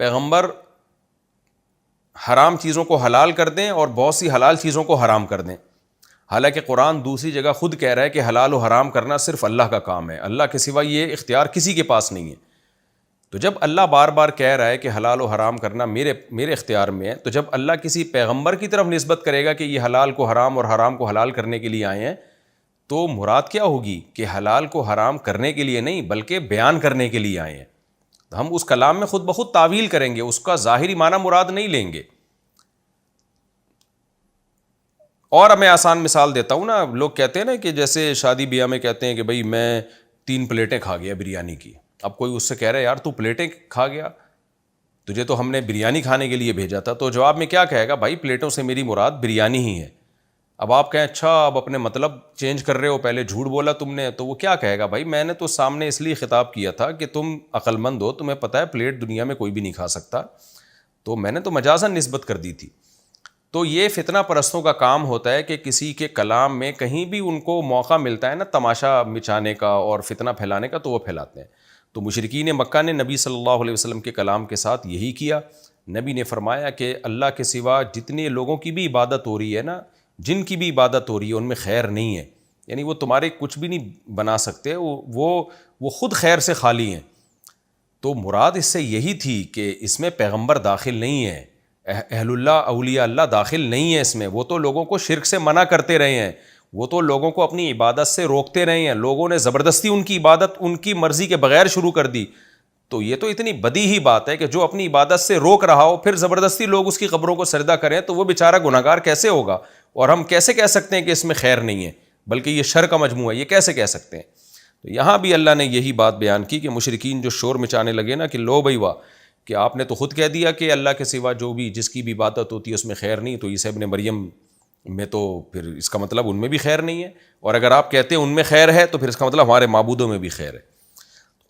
پیغمبر حرام چیزوں کو حلال کر دیں اور بہت سی حلال چیزوں کو حرام کر دیں، حالانکہ قرآن دوسری جگہ خود کہہ رہا ہے کہ حلال و حرام کرنا صرف اللہ کا کام ہے، اللہ کے سوا یہ اختیار کسی کے پاس نہیں ہے۔ تو جب اللہ بار بار کہہ رہا ہے کہ حلال و حرام کرنا میرے اختیار میں ہے، تو جب اللہ کسی پیغمبر کی طرف نسبت کرے گا کہ یہ حلال کو حرام اور حرام کو حلال کرنے کے لیے آئے ہیں، تو مراد کیا ہوگی کہ حلال کو حرام کرنے کے لیے نہیں بلکہ بیان کرنے کے لیے آئے ہیں۔ تو ہم اس کلام میں خود بخود تعویل کریں گے، اس کا ظاہری معنی مراد نہیں لیں گے۔ اور میں آسان مثال دیتا ہوں نا، لوگ کہتے ہیں نا کہ جیسے شادی بیاہ میں کہتے ہیں کہ بھائی میں 3 پلیٹیں کھا گیا بریانی کی۔ اب کوئی اس سے کہہ رہا ہے یار تو پلیٹیں کھا گیا، تجھے تو ہم نے بریانی کھانے کے لیے بھیجا تھا، تو جواب میں کیا کہے گا؟ بھائی پلیٹوں سے میری مراد بریانی ہی ہے۔ اب آپ کہیں اچھا اب اپنے مطلب چینج کر رہے ہو، پہلے جھوٹ بولا تم نے، تو وہ کیا کہے گا؟ بھائی میں نے تو سامنے اس لیے خطاب کیا تھا کہ تم عقل مند ہو، تمہیں پتہ ہے پلیٹ دنیا میں کوئی بھی نہیں کھا سکتا، تو میں نے تو مجازاً نسبت کر دی تھی۔ تو یہ فتنہ پرستوں کا کام ہوتا ہے کہ کسی کے کلام میں کہیں بھی ان کو موقع ملتا ہے نا تماشا مچانے کا اور فتنہ پھیلانے کا، تو وہ پھیلاتے ہیں۔ تو مشرکین مکہ نے نبی صلی اللہ علیہ وسلم کے کلام کے ساتھ یہی کیا۔ نبی نے فرمایا کہ اللہ کے سوا جتنے لوگوں کی بھی عبادت ہو رہی ہے نا، جن کی بھی عبادت ہو رہی ہے، ان میں خیر نہیں ہے، یعنی وہ تمہارے کچھ بھی نہیں بنا سکتے، وہ خود خیر سے خالی ہیں۔ تو مراد اس سے یہی تھی کہ اس میں پیغمبر داخل نہیں ہے، اہل اللہ اولیاء اللہ داخل نہیں ہے اس میں، وہ تو لوگوں کو شرک سے منع کرتے رہے ہیں، وہ تو لوگوں کو اپنی عبادت سے روکتے رہے ہیں، لوگوں نے زبردستی ان کی عبادت ان کی مرضی کے بغیر شروع کر دی۔ تو یہ تو اتنی بدی ہی بات ہے کہ جو اپنی عبادت سے روک رہا ہو پھر زبردستی لوگ اس کی قبروں کو سجدہ کریں، تو وہ بیچارہ گناہگار کیسے ہوگا؟ اور ہم کیسے کہہ سکتے ہیں کہ اس میں خیر نہیں ہے بلکہ یہ شر کا مجموعہ ہے؟ یہ کیسے کہہ سکتے ہیں؟ تو یہاں بھی اللہ نے یہی بات بیان کی کہ مشرکین جو شور مچانے لگے نا کہ لو بھائی واہ، کہ آپ نے تو خود کہہ دیا کہ اللہ کے سوا جو بھی جس کی بھی عبادت ہوتی ہے اس میں خیر نہیں، تو عیسیٰ ابن مریم میں تو پھر اس کا مطلب ان میں بھی خیر نہیں ہے، اور اگر آپ کہتے ہیں ان میں خیر ہے تو پھر اس کا مطلب ہمارے معبودوں میں بھی خیر ہے۔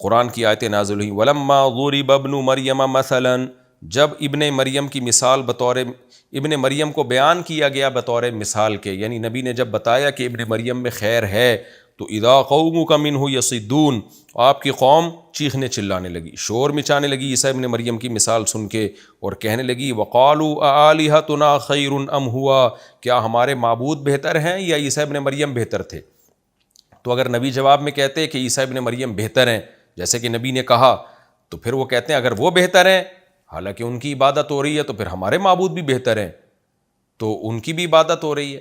قرآن کی آیتیں نازل ہوئیں، وَلَمَّا ضُرِبَ ابْنُ مَرْيَمَ مَثَلًا، جب ابن مریم کی مثال بطور ابن مریم کو بیان کیا گیا بطور مثال کے، یعنی نبی نے جب بتایا کہ ابن مریم میں خیر ہے، تو اذا قومک منہ یصدون، آپ کی قوم چیخنے چلانے لگی، شور مچانے لگی عیسیٰ ابن مریم کی مثال سن کے، اور کہنے لگی وقالوا اآلہتنا خیر ام ہوا، کیا ہمارے معبود بہتر ہیں یا عیسیٰ ابن مریم بہتر تھے؟ تو اگر نبی جواب میں کہتے کہ عیسیٰ ابن مریم بہتر ہیں جیسے کہ نبی نے کہا، تو پھر وہ کہتے ہیں اگر وہ بہتر ہیں حالانکہ ان کی عبادت ہو رہی ہے تو پھر ہمارے معبود بھی بہتر ہیں، تو ان کی بھی عبادت ہو رہی ہے۔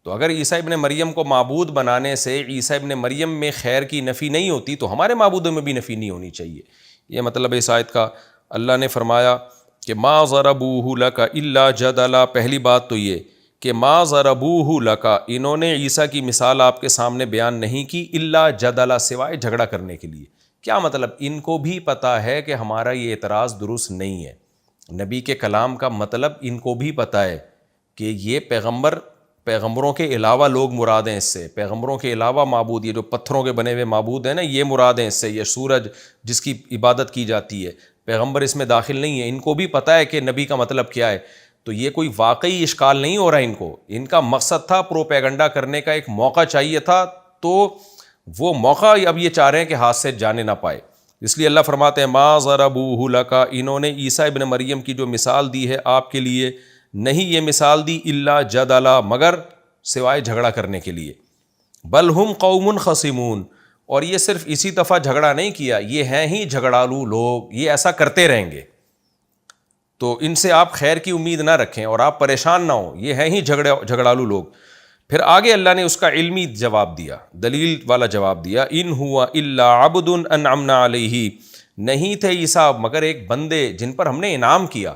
تو اگر عیسیٰ ابن مریم کو معبود بنانے سے عیسیٰ ابن مریم میں خیر کی نفی نہیں ہوتی تو ہمارے معبودوں میں بھی نفی نہیں ہونی چاہیے۔ یہ مطلب ہے اس آیت کا۔ اللہ نے فرمایا کہ ما ضربوہ لک الا جدلا، پہلی بات تو یہ کہ ما ضربوہ لک، انہوں نے عیسیٰ کی مثال آپ کے سامنے بیان نہیں کی الا جدلا، سوائے جھگڑا کرنے کے لیے۔ کیا مطلب؟ ان کو بھی پتہ ہے کہ ہمارا یہ اعتراض درست نہیں ہے، نبی کے کلام کا مطلب ان کو بھی پتہ ہے کہ یہ پیغمبروں کے علاوہ لوگ مراد ہیں، اس سے پیغمبروں کے علاوہ معبود، یہ جو پتھروں کے بنے ہوئے معبود ہیں نا، یہ مراد ہیں اس سے، یہ سورج جس کی عبادت کی جاتی ہے، پیغمبر اس میں داخل نہیں ہے۔ ان کو بھی پتہ ہے کہ نبی کا مطلب کیا ہے، تو یہ کوئی واقعی اشکال نہیں ہو رہا ان کو، ان کا مقصد تھا پروپیگنڈا کرنے کا، ایک موقع چاہیے تھا، تو وہ موقع اب یہ چاہ رہے ہیں کہ ہاتھ سے جانے نہ پائے۔ اس لیے اللہ فرماتے ہیں ما ضربوہ لک، انہوں نے عیسیٰ ابن مریم کی جو مثال دی ہے آپ کے لیے، نہیں یہ مثال دی الا جدلا، مگر سوائے جھگڑا کرنے کے لیے، بل ہم قوم خصمون، اور یہ صرف اسی دفعہ جھگڑا نہیں کیا، یہ ہیں ہی جھگڑالو لوگ، یہ ایسا کرتے رہیں گے، تو ان سے آپ خیر کی امید نہ رکھیں اور آپ پریشان نہ ہوں، یہ ہیں ہی جھگڑالو لوگ۔ پھر آگے اللہ نے اس کا علمی جواب دیا، دلیل والا جواب دیا، ان ہوا الا عبد انعمنا علیہ، نہیں تھے عیسیٰ مگر ایک بندے جن پر ہم نے انعام کیا۔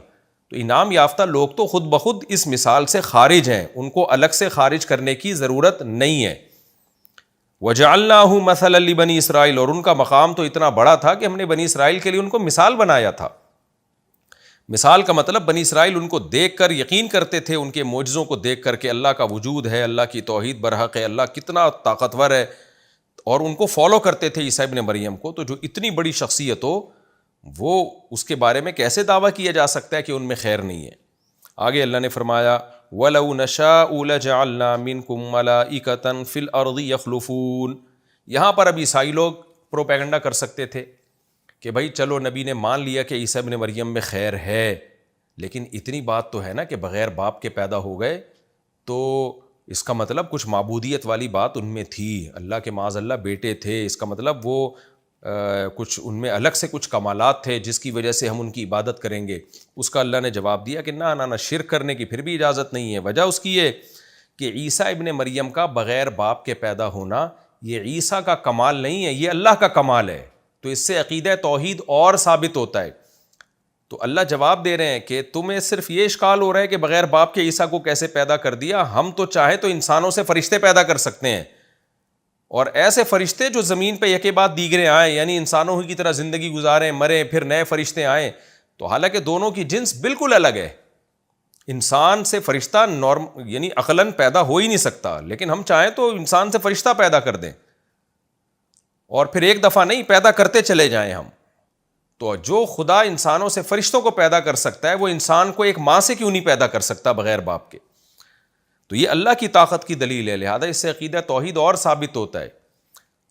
تو انعام یافتہ لوگ تو خود بخود اس مثال سے خارج ہیں، ان کو الگ سے خارج کرنے کی ضرورت نہیں ہے۔ وَجَعَلْنَاهُ مَثَلًا لِبَنِي اسرائیل، اور ان کا مقام تو اتنا بڑا تھا کہ ہم نے بنی اسرائیل کے لیے ان کو مثال بنایا تھا۔ مثال کا مطلب بنی اسرائیل ان کو دیکھ کر یقین کرتے تھے، ان کے معجزوں کو دیکھ کر کہ اللہ کا وجود ہے، اللہ کی توحید برحق ہے، اللہ کتنا طاقتور ہے، اور ان کو فالو کرتے تھے عیسیٰ ابن مریم کو۔ تو جو اتنی بڑی شخصیت ہو، وہ اس کے بارے میں کیسے دعویٰ کیا جا سکتا ہے کہ ان میں خیر نہیں ہے؟ آگے اللہ نے فرمایا وَلَوْ نَشَاءُ لَجَعَلْنَا مِنْكُمْ مَلَائِكَةً فِي الْأَرْضِ يَخْلُفُونَ، یہاں پر اب عیسائی لوگ پروپیگنڈا کر سکتے تھے کہ بھائی چلو نبی نے مان لیا کہ عیسیٰ ابن مریم میں خیر ہے، لیکن اتنی بات تو ہے نا کہ بغیر باپ کے پیدا ہو گئے، تو اس کا مطلب کچھ معبودیت والی بات ان میں تھی، اللہ کے معاذ اللہ بیٹے تھے، اس کا مطلب وہ کچھ ان میں الگ سے کچھ کمالات تھے جس کی وجہ سے ہم ان کی عبادت کریں گے۔ اس کا اللہ نے جواب دیا کہ نہ شرک کرنے کی پھر بھی اجازت نہیں ہے۔ وجہ اس کی یہ کہ عیسیٰ ابن مریم کا بغیر باپ کے پیدا ہونا یہ عیسیٰ کا کمال نہیں ہے، یہ اللہ کا کمال ہے، تو اس سے عقیدہ توحید اور ثابت ہوتا ہے۔ تو اللہ جواب دے رہے ہیں کہ تمہیں صرف یہ اشکال ہو رہا ہے کہ بغیر باپ کے عیسیٰ کو کیسے پیدا کر دیا، ہم تو چاہے تو انسانوں سے فرشتے پیدا کر سکتے ہیں، اور ایسے فرشتے جو زمین پہ یکے بعد دیگرے آئیں، یعنی انسانوں کی طرح زندگی گزاریں، مریں، پھر نئے فرشتے آئیں، تو حالانکہ دونوں کی جنس بالکل الگ ہے۔ انسان سے فرشتہ یعنی عقلاً پیدا ہو ہی نہیں سکتا، لیکن ہم چاہیں تو انسان سے فرشتہ پیدا کر دیں، اور پھر ایک دفعہ نہیں، پیدا کرتے چلے جائیں ہم۔ تو جو خدا انسانوں سے فرشتوں کو پیدا کر سکتا ہے، وہ انسان کو ایک ماں سے کیوں نہیں پیدا کر سکتا بغیر باپ کے؟ تو یہ اللہ کی طاقت کی دلیل ہے، لہذا اس سے عقیدہ توحید اور ثابت ہوتا ہے۔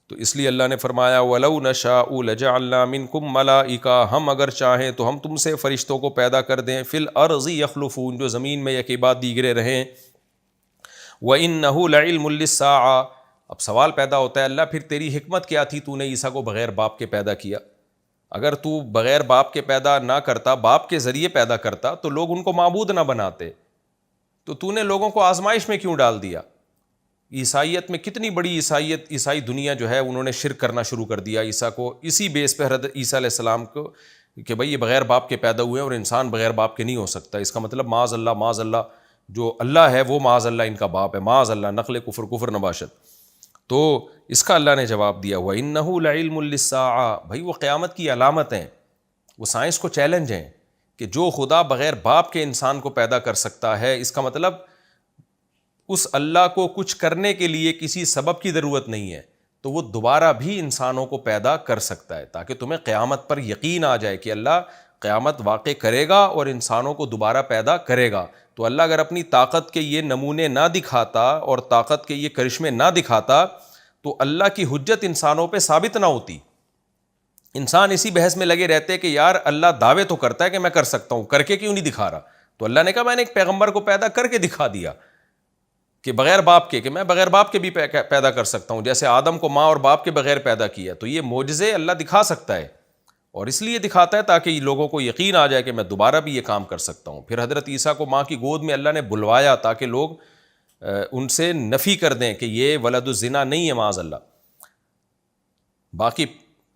تو اس لیے اللہ نے فرمایا وَلَوْ نَشَاءُ لَجَعَلْنَا مِنْكُمْ مَلَائِكَةً، ہم اگر چاہیں تو ہم تم سے فرشتوں کو پیدا کر دیں، فِي الْأَرْضِ يَخْلُفُونَ، جو زمین میں یکے بعد دیگرے رہیں، وَإِنَّهُ لَعِلْمٌ لِلسَّاعَةِ۔ اب سوال پیدا ہوتا ہے اللہ پھر تیری حکمت کیا تھی، تو نے عیسیٰ کو بغیر باپ کے پیدا کیا؟ اگر تو بغیر باپ کے پیدا نہ کرتا، باپ کے ذریعے پیدا کرتا، تو لوگ ان کو معبود نہ بناتے، تو نے لوگوں کو آزمائش میں کیوں ڈال دیا؟ عیسائیت میں کتنی بڑی عیسائی دنیا جو ہے انہوں نے شرک کرنا شروع کر دیا عیسیٰ کو، اسی بیس پہ حضرت عیسیٰ علیہ السلام کو کہ بھئی یہ بغیر باپ کے پیدا ہوئے ہیں اور انسان بغیر باپ کے نہیں ہو سکتا، اس کا مطلب معاذ اللہ جو اللہ ہے وہ معاذ اللہ ان کا باپ ہے، معاذ اللہ، نقل کفر نباشت۔ تو اس کا اللہ نے جواب دیا وَإِنَّهُ لَعِلْمٌ لِلسَّاعَةِ، بھائی وہ قیامت کی علامت ہیں، وہ سائنس کو چیلنج ہیں کہ جو خدا بغیر باپ کے انسان کو پیدا کر سکتا ہے، اس کا مطلب اس اللہ کو کچھ کرنے کے لیے کسی سبب کی ضرورت نہیں ہے، تو وہ دوبارہ بھی انسانوں کو پیدا کر سکتا ہے، تاکہ تمہیں قیامت پر یقین آ جائے کہ اللہ قیامت واقع کرے گا اور انسانوں کو دوبارہ پیدا کرے گا۔ تو اللہ اگر اپنی طاقت کے یہ نمونے نہ دکھاتا اور طاقت کے یہ کرشمے نہ دکھاتا تو اللہ کی حجت انسانوں پہ ثابت نہ ہوتی۔ انسان اسی بحث میں لگے رہتے کہ یار اللہ دعوے تو کرتا ہے کہ میں کر سکتا ہوں، کر کے کیوں نہیں دکھا رہا؟ تو اللہ نے کہا میں نے ایک پیغمبر کو پیدا کر کے دکھا دیا کہ بغیر باپ کے، کہ میں بغیر باپ کے بھی پیدا کر سکتا ہوں، جیسے آدم کو ماں اور باپ کے بغیر پیدا کیا۔ تو یہ معجزے اللہ دکھا سکتا ہے، اور اس لیے دکھاتا ہے تاکہ لوگوں کو یقین آ جائے کہ میں دوبارہ بھی یہ کام کر سکتا ہوں۔ پھر حضرت عیسیٰ کو ماں کی گود میں اللہ نے بلوایا تاکہ لوگ ان سے نفی کر دیں کہ یہ ولد الزنا نہیں ہے معاذ اللہ۔ باقی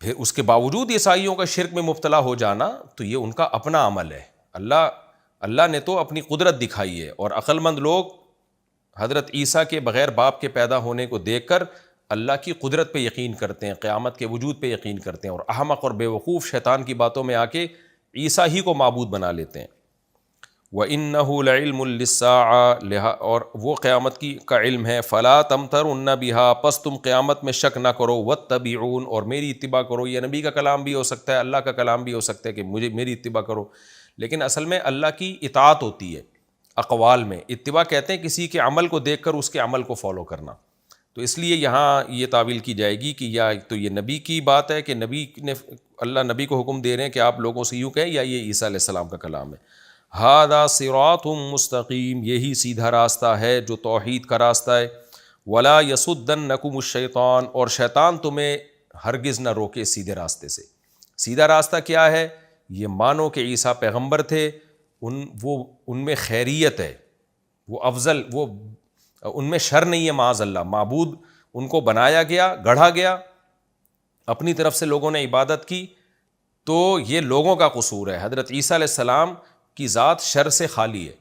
پھر اس کے باوجود عیسائیوں کا شرک میں مبتلا ہو جانا تو یہ ان کا اپنا عمل ہے، اللہ نے تو اپنی قدرت دکھائی ہے، اور عقل مند لوگ حضرت عیسیٰ کے بغیر باپ کے پیدا ہونے کو دیکھ کر اللہ کی قدرت پہ یقین کرتے ہیں، قیامت کے وجود پہ یقین کرتے ہیں، اور احمق اور بے وقوف شیطان کی باتوں میں آ کے عیسیٰ ہی کو معبود بنا لیتے ہیں۔ وَإِنَّهُ لَعِلْمٌ لِلسَّاعَةِ، اور وہ قیامت کی کا علم ہے، فَلَا تَمْتَرُنَّ بِهَا، پس تم قیامت میں شک نہ کرو، وَاتَّبِعُونِ، اور میری اتباع کرو۔ یہ نبی کا کلام بھی ہو سکتا ہے، اللہ کا کلام بھی ہو سکتا ہے کہ میری اتباع کرو، لیکن اصل میں اللہ کی اطاعت ہوتی ہے اقوال میں، اتباع کہتے ہیں کسی کے عمل کو دیکھ کر اس کے عمل کو فالو کرنا۔ تو اس لیے یہاں یہ تعویل کی جائے گی کہ یا تو یہ نبی کی بات ہے کہ اللہ نبی کو حکم دے رہے ہیں کہ آپ لوگوں سے یوں کہیں، یا یہ عیسیٰ علیہ السلام کا کلام ہے۔ ھذا صراط مستقیم، یہی سیدھا راستہ ہے جو توحید کا راستہ ہے۔ ولا یصدنکم الشیطان، اور شیطان تمہیں ہرگز نہ روکے سیدھے راستے سے۔ سیدھا راستہ کیا ہے؟ یہ مانو کہ عیسیٰ پیغمبر تھے، ان میں خیریت ہے، وہ افضل، وہ ان میں شر نہیں ہے معاذ اللہ۔ معبود ان کو بنایا گیا، گڑھا گیا، اپنی طرف سے لوگوں نے عبادت کی، تو یہ لوگوں کا قصور ہے۔ حضرت عیسیٰ علیہ السلام کی ذات شر سے خالی ہے،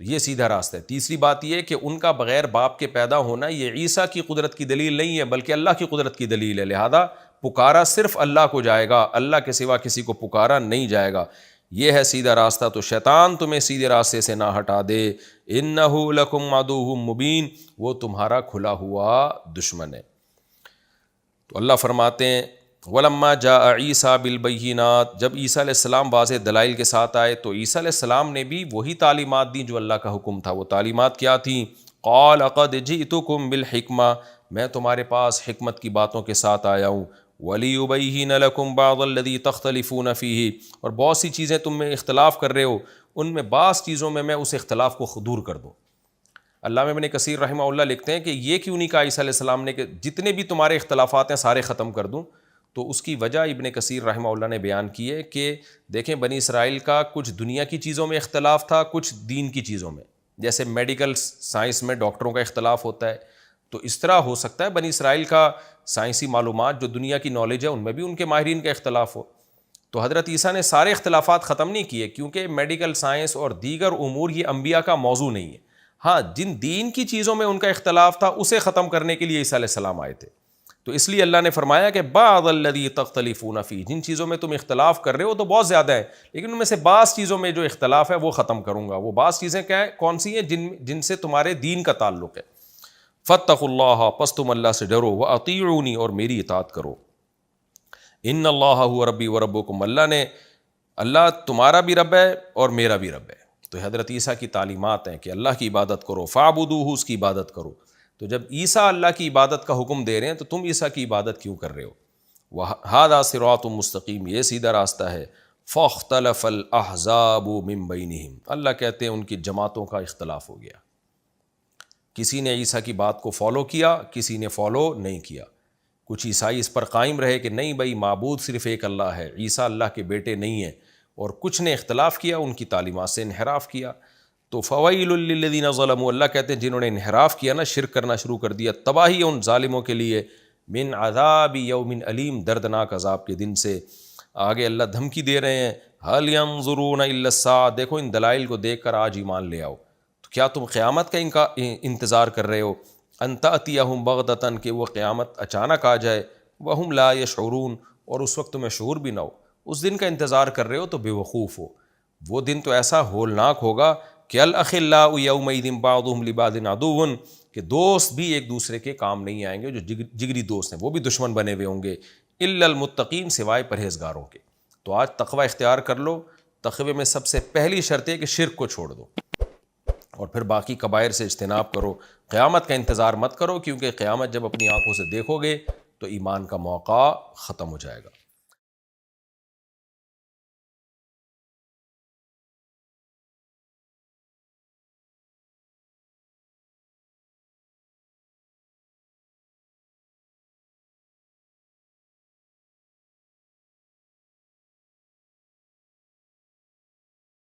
تو یہ سیدھا راستہ ہے۔ تیسری بات یہ کہ ان کا بغیر باپ کے پیدا ہونا یہ عیسیٰ کی قدرت کی دلیل نہیں ہے بلکہ اللہ کی قدرت کی دلیل ہے، لہذا پکارا صرف اللہ کو جائے گا، اللہ کے سوا کسی کو پکارا نہیں جائے گا۔ یہ ہے سیدھا راستہ، تو شیطان تمہیں سیدھے راستے سے نہ ہٹا دے۔ اِنَّهُ لَكُمْ عَدُوٌّ مُبِينٌ، وہ تمہارا کھلا ہوا دشمن ہے۔ تو اللہ فرماتے ہیں وَلَمَّا جَاءَ عِيسَىٰ بِالْبَيِّنَاتِ، جب عیسیٰ علیہ السلام واضح دلائل کے ساتھ آئے تو عیسیٰ علیہ السلام نے بھی وہی تعلیمات دیں جو اللہ کا حکم تھا۔ وہ تعلیمات کیا تھیں؟ قَالَ قَدْ جِئْتُكُمْ بِالْحِكْمَةِ، میں تمہارے پاس حکمت کی باتوں کے ساتھ آیا ہوں، وَلِيُبَيِّنَ لَكُمْ بَعْضَ الَّذِي تَخْتَلِفُونَ فِيهِ، اور بہت سی چیزیں تم میں اختلاف کر رہے ہو، ان میں بعض چیزوں میں اس اختلاف کو دور کر دوں۔ علامہ ابن کثیر رحمہ اللہ لکھتے ہیں کہ یہ کیوں نہیں کہا عیسیٰ علیہ السلام نے کہ جتنے بھی تمہارے اختلافات ہیں سارے ختم کر دوں؟ تو اس کی وجہ ابن کثیر رحمہ اللہ نے بیان کی ہے کہ دیکھیں بنی اسرائیل کا کچھ دنیا کی چیزوں میں اختلاف تھا، کچھ دین کی چیزوں میں، جیسے میڈیکل سائنس میں ڈاکٹروں کا اختلاف ہوتا ہے، تو اس طرح ہو سکتا ہے بنی اسرائیل کا سائنسی معلومات جو دنیا کی نالج ہے ان میں بھی ان کے ماہرین کا اختلاف ہو۔ تو حضرت عیسیٰ نے سارے اختلافات ختم نہیں کیے، کیونکہ میڈیکل سائنس اور دیگر امور یہ انبیاء کا موضوع نہیں ہے۔ ہاں جن دین کی چیزوں میں ان کا اختلاف تھا اسے ختم کرنے کے لیے عیسیٰ علیہ السلام آئے تھے، تو اس لیے اللہ نے فرمایا کہ بعض الذی تختلفون فیہ، جن چیزوں میں تم اختلاف کر رہے ہو تو بہت زیادہ ہے، لیکن ان میں سے بعض چیزوں میں جو اختلاف ہے وہ ختم کروں گا۔ وہ بعض چیزیں کیا ہیں، کون سی ہیں؟ جن سے تمہارے دین کا تعلق ہے۔ فاتقوا اللہ، پس تم اللہ سے ڈرو، واطیعونی، اور میری اطاعت کرو۔ ان اللہ هو ربی وربکم، اللہ تمہارا بھی رب ہے اور میرا بھی رب ہے۔ تو حضرت عیسیٰ کی تعلیمات ہیں کہ اللہ کی عبادت کرو، فاعبدوہ، اس کی عبادت کرو۔ تو جب عیسیٰ اللہ کی عبادت کا حکم دے رہے ہیں تو تم عیسیٰ کی عبادت کیوں کر رہے ہو؟ وَهَذَا صِرَاطٌ مستقیم، یہ سیدھا راستہ ہے۔ فَاخْتَلَفَ الْأَحْزَابُ مِن بَيْنِهِمْ، اللہ کہتے ہیں ان کی جماعتوں کا اختلاف ہو گیا، کسی نے عیسیٰ کی بات کو فالو کیا، کسی نے فالو نہیں کیا۔ کچھ عیسائی اس پر قائم رہے کہ نہیں بھائی معبود صرف ایک اللہ ہے، عیسیٰ اللہ کے بیٹے نہیں ہیں، اور کچھ نے اختلاف کیا، ان کی تعلیمات سے انحراف کیا۔ تو فویل للذین ظلموا، اللہ کہتے ہیں جنہوں نے انحراف کیا نا، شرک کرنا شروع کر دیا، تباہی ان ظالموں کے لیے، من عذاب یوم علیم، دردناک عذاب کے دن سے۔ آگے اللہ دھمکی دے رہے ہیں، هل ينظرون الا الساعة، دیکھو ان دلائل کو دیکھ کر آج ایمان لے آؤ۔ تو کیا تم قیامت کا انتظار کر رہے ہو؟ ان تأتیہم بغتۃ، کہ وہ قیامت اچانک آ جائے، وہم لا یشعرون، اور اس وقت تمہیں شعور بھی نہ ہو۔ اس دن کا انتظار کر رہے ہو تو بے وقوف ہو، وہ دن تو ایسا ہولناک ہوگا کہ الاخلاء یومئذ بعضهم لبعض عدو، کہ دوست بھی ایک دوسرے کے کام نہیں آئیں گے، جو جگری دوست ہیں وہ بھی دشمن بنے ہوئے ہوں گے، الا المتقین، سوائے پرہیزگاروں کے۔ تو آج تقوی اختیار کر لو۔ تقوی میں سب سے پہلی شرط ہے کہ شرک کو چھوڑ دو، اور پھر باقی کبائر سے اجتناب کرو۔ قیامت کا انتظار مت کرو، کیونکہ قیامت جب اپنی آنکھوں سے دیکھو گے تو ایمان کا موقع ختم ہو جائے گا۔